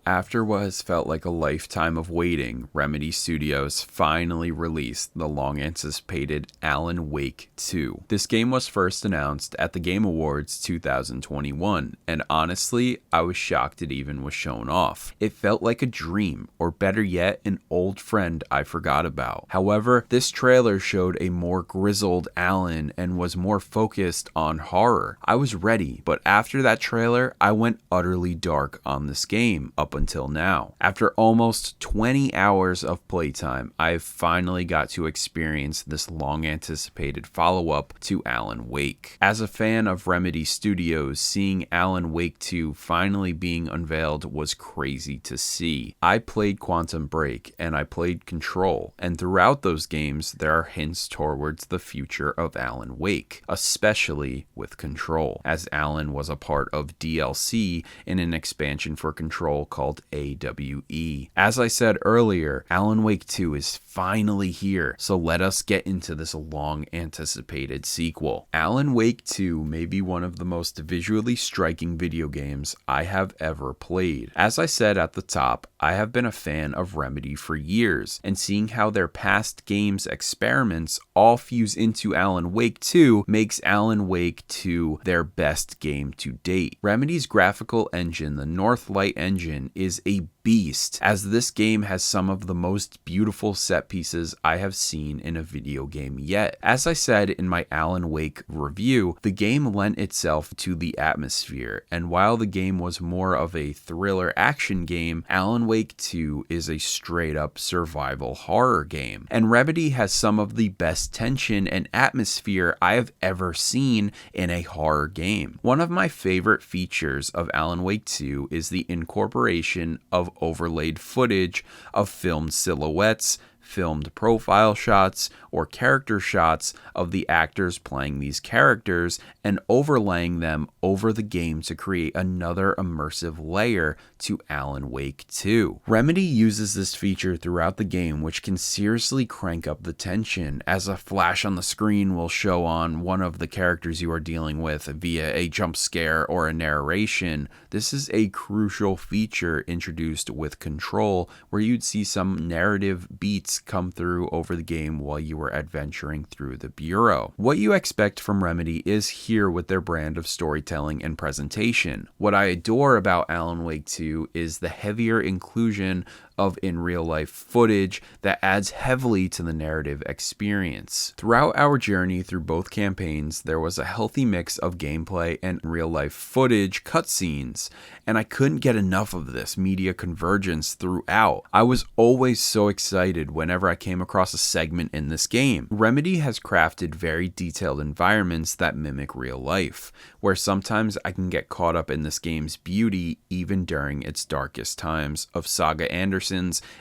After what has felt like a lifetime of waiting, Remedy Studios finally released the long-anticipated Alan Wake 2. This game was first announced at the Game Awards 2021, and honestly, I was shocked it even was shown off. It felt like a dream, or better yet, an old friend I forgot about. However, this trailer showed a more grizzled Alan and was more focused on horror. I was ready, but after that trailer, I went utterly dark on this game up until now. After almost 20 hours of playtime, I've finally got to experience this long-anticipated follow-up to Alan Wake. As a fan of Remedy Studios, seeing Alan Wake 2 finally being unveiled was crazy to see. I played Quantum Break and I played Control, and throughout those games there are hints towards the future of Alan Wake, especially with Control, as Alan was a part of DLC in an expansion for Control called AWE. As I said earlier, Alan Wake 2 is finally here, so let us get into this long-anticipated sequel. Alan Wake 2 may be one of the most visually striking video games I have ever played. As I said at the top, I have been a fan of Remedy for years, and seeing how their past games experiments all fuse into Alan Wake 2 makes Alan Wake 2 their best game to date. Remedy's graphical engine, the Northlight engine, is a beast, as this game has some of the most beautiful set pieces I have seen in a video game yet. As I said in my Alan Wake review, the game lent itself to the atmosphere, and while the game was more of a thriller action game, Alan Wake 2 is a straight up survival horror game, and Remedy has some of the best tension and atmosphere I have ever seen in a horror game. One of my favorite features of Alan Wake 2 is the incorporation of overlaid footage of filmed silhouettes, filmed profile shots, or character shots of the actors playing these characters and overlaying them over the game to create another immersive layer to Alan Wake 2. Remedy uses this feature throughout the game, which can seriously crank up the tension, as a flash on the screen will show on one of the characters you are dealing with via a jump scare or a narration. This is a crucial feature introduced with Control, where you'd see some narrative beats come through over the game while you were adventuring through the Bureau. What you expect from Remedy is here with their brand of storytelling and presentation. What I adore about Alan Wake 2 is the heavier inclusion of in real life footage that adds heavily to the narrative experience. Throughout our journey through both campaigns, there was a healthy mix of gameplay and real life footage cutscenes, and I couldn't get enough of this media convergence throughout. I was always so excited whenever I came across a segment in this game. Remedy has crafted very detailed environments that mimic real life, where sometimes I can get caught up in this game's beauty even during its darkest times of Saga Anderson's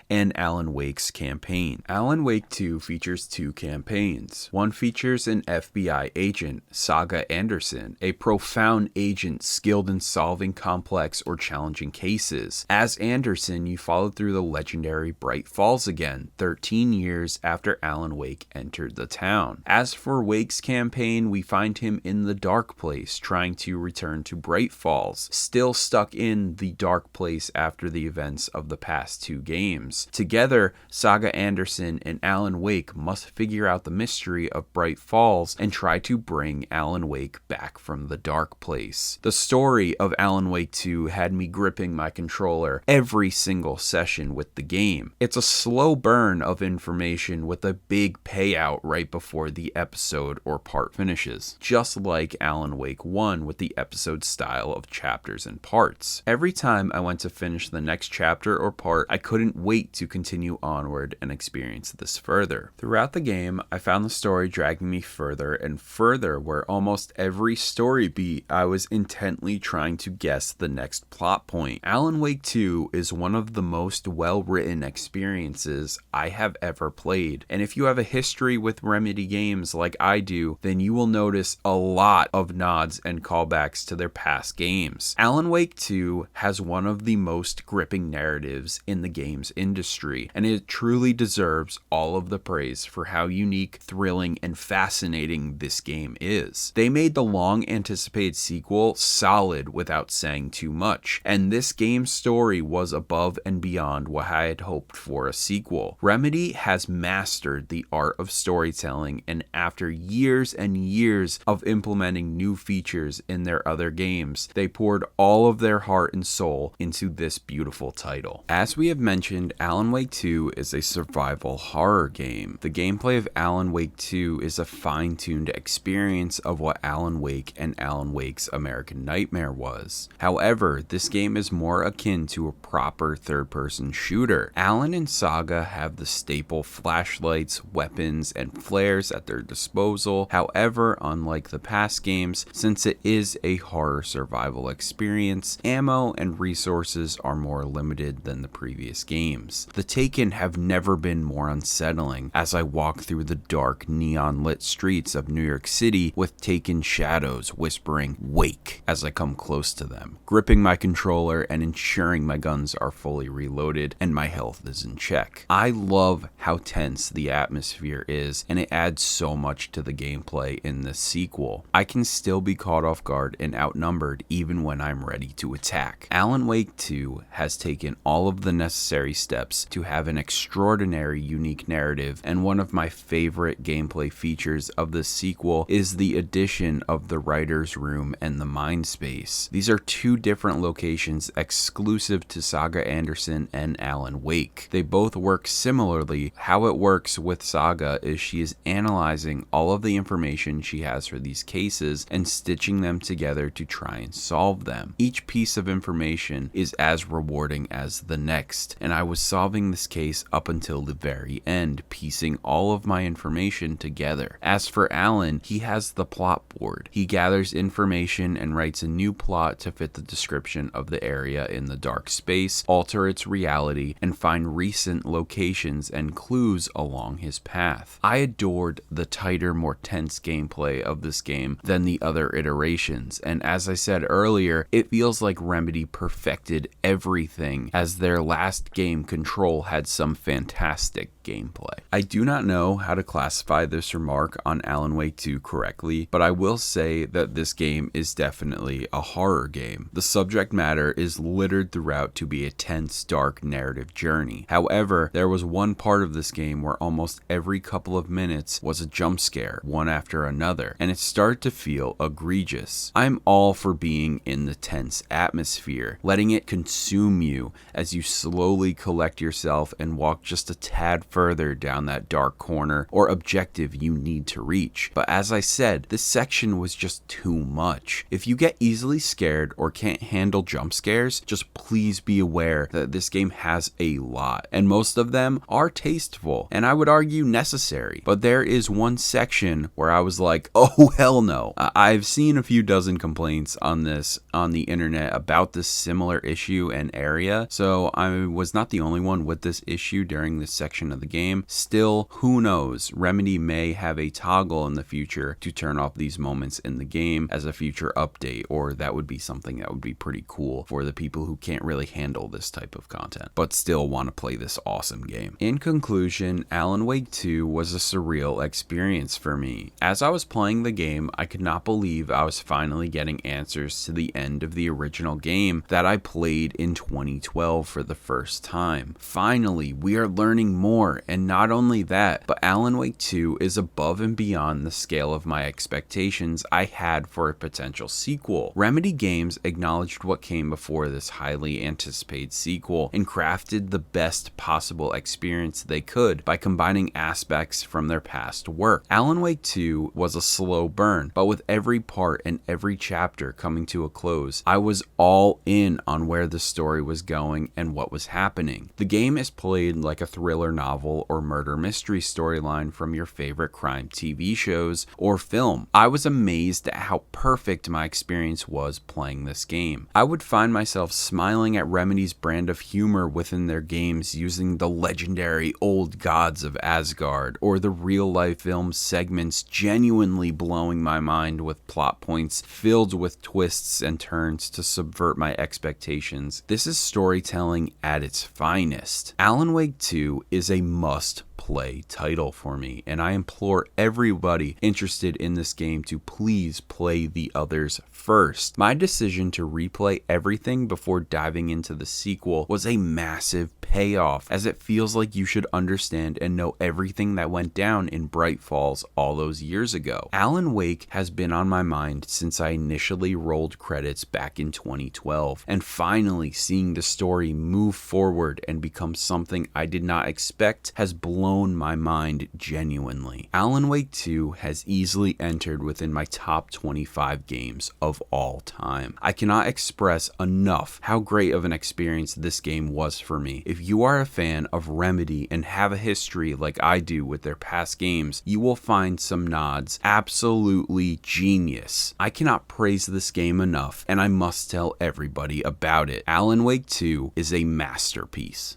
and Alan Wake's campaign. Alan Wake 2 features two campaigns. One features an FBI agent, Saga Anderson, a profound agent skilled in solving complex or challenging cases. As Anderson, you follow through the legendary Bright Falls again, 13 years after Alan Wake entered the town. As for Wake's campaign, we find him in the dark place, trying to return to Bright Falls, still stuck in the dark place after the events of the past two games. Together, Saga Anderson and Alan Wake must figure out the mystery of Bright Falls and try to bring Alan Wake back from the dark place. The story of Alan Wake 2 had me gripping my controller every single session with the game. It's a slow burn of information with a big payout right before the episode or part finishes, just like Alan Wake 1 with the episode style of chapters and parts. Every time I went to finish the next chapter or part, I couldn't wait to continue onward and experience this further. Throughout the game, I found the story dragging me further and further, where almost every story beat I was intently trying to guess the next plot point. Alan Wake 2 is one of the most well-written experiences I have ever played. And if you have a history with Remedy games like I do, then you will notice a lot of nods and callbacks to their past games. Alan Wake 2 has one of the most gripping narratives in the games industry, and it truly deserves all of the praise for how unique, thrilling, and fascinating this game is. They made the long anticipated sequel solid without saying too much, and this game's story was above and beyond what I had hoped for a sequel. Remedy has mastered the art of storytelling, and after years and years of implementing new features in their other games, they poured all of their heart and soul into this beautiful title. As we have mentioned, Alan Wake 2 is a survival horror game. The gameplay of Alan Wake 2 is a fine-tuned experience of what Alan Wake and Alan Wake's American Nightmare was. However, this game is more akin to a proper third-person shooter. Alan and Saga have the staple flashlights, weapons, and flares at their disposal. However, unlike the past games, since it is a horror survival experience, ammo and resources are more limited than the previous games. The Taken have never been more unsettling as I walk through the dark, neon-lit streets of New York City with Taken shadows whispering, "Wake," as I come close to them, gripping my controller and ensuring my guns are fully reloaded and my health is in check. I love how tense the atmosphere is, and it adds so much to the gameplay in this sequel. I can still be caught off guard and outnumbered even when I'm ready to attack. Alan Wake 2 has taken all of the necessary steps to have an extraordinary, unique narrative, and one of my favorite gameplay features of the sequel is the addition of the writer's room and the mind space. These are two different locations exclusive to Saga Anderson and Alan Wake. They both work similarly. How it works with Saga is she is analyzing all of the information she has for these cases and stitching them together to try and solve them. Each piece of information is as rewarding as the next, and I was solving this case up until the very end, piecing all of my information together. As for Alan, he has the plot board. He gathers information and writes a new plot to fit the description of the area in the dark space, alter its reality, and find recent locations and clues along his path. I adored the tighter, more tense gameplay of this game than the other iterations, and as I said earlier, it feels like Remedy perfected everything, as their last game, Control, had some fantastic gameplay. I do not know how to classify this remark on Alan Wake 2 correctly, but I will say that this game is definitely a horror game. The subject matter is littered throughout to be a tense, dark narrative journey. However, there was one part of this game where almost every couple of minutes was a jump scare, one after another, and it started to feel egregious. I'm all for being in the tense atmosphere, letting it consume you as you slowly collect yourself and walk just a tad further down that dark corner or objective you need to reach. But as I said, this section was just too much. If you get easily scared or can't handle jump scares, just please be aware that this game has a lot, and most of them are tasteful and I would argue necessary. But there is one section where I was like, oh hell no. I've seen a few dozen complaints on this on the internet about this similar issue and area, so I was not the only one with this issue during this section of the game. Still, who knows? Remedy may have a toggle in the future to turn off these moments in the game as a future update, or that would be something that would be pretty cool for the people who can't really handle this type of content, but still want to play this awesome game. In conclusion, Alan Wake 2 was a surreal experience for me. As I was playing the game, I could not believe I was finally getting answers to the end of the original game that I played in 2012 for the first time. Finally, we are learning more, and not only that, but Alan Wake 2 is above and beyond the scale of my expectations I had for a potential sequel. Remedy Games acknowledged what came before this highly anticipated sequel and crafted the best possible experience they could by combining aspects from their past work. Alan Wake 2 was a slow burn, but with every part and every chapter coming to a close, I was all in on where the story was going and what was happening. The game is played like a thriller novel novel or murder mystery storyline from your favorite crime TV shows or film. I was amazed at how perfect my experience was playing this game. I would find myself smiling at Remedy's brand of humor within their games, using the legendary old gods of Asgard or the real-life film segments genuinely blowing my mind with plot points filled with twists and turns to subvert my expectations. This is storytelling at its finest. Alan Wake 2 is a must-play title for me, and I implore everybody interested in this game to please play the others first. My decision to replay everything before diving into the sequel was a massive payoff, as it feels like you should understand and know everything that went down in Bright Falls all those years ago. Alan Wake has been on my mind since I initially rolled credits back in 2012, and finally seeing the story move forward and become something I did not expect has blown my mind genuinely. Alan Wake 2 has easily entered within my top 25 games of all time. I cannot express enough how great of an experience this game was for me. If you are a fan of Remedy and have a history like I do with their past games, you will find some nods absolutely genius. I cannot praise this game enough, and I must tell everybody about it. Alan Wake 2 is a masterpiece.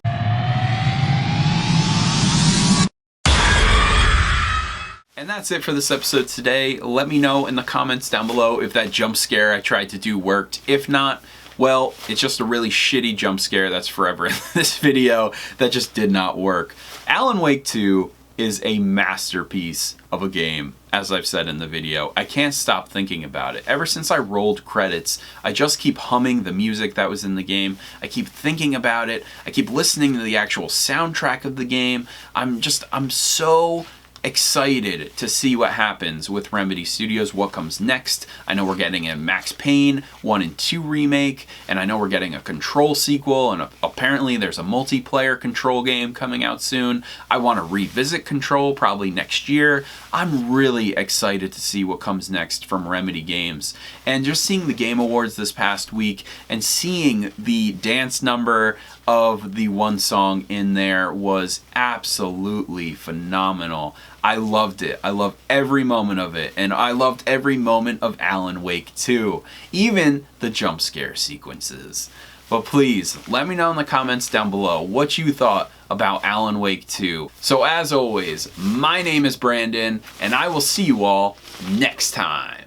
And that's it for this episode today. Let me know in the comments down below if that jump scare I tried to do worked. If not, well, it's just a really shitty jump scare that's forever in this video that just did not work. Alan Wake 2 is a masterpiece of a game, as I've said in the video. I can't stop thinking about it. Ever since I rolled credits, I just keep humming the music that was in the game. I keep thinking about it. I keep listening to the actual soundtrack of the game. I'm so excited to see what happens with Remedy Studios, what comes next. I know we're getting a Max Payne 1 and 2 remake, and I know we're getting a Control sequel, and apparently there's a multiplayer Control game coming out soon. I want to revisit Control probably next year. I'm really excited to see what comes next from Remedy Games. And just seeing the Game Awards this past week and seeing the dance number of the one song in there was absolutely phenomenal. I loved it. I loved every moment of it, and I loved every moment of Alan Wake 2, even the jump scare sequences. But please, let me know in the comments down below what you thought about Alan Wake 2. So as always, my name is Brandon, and I will see you all next time.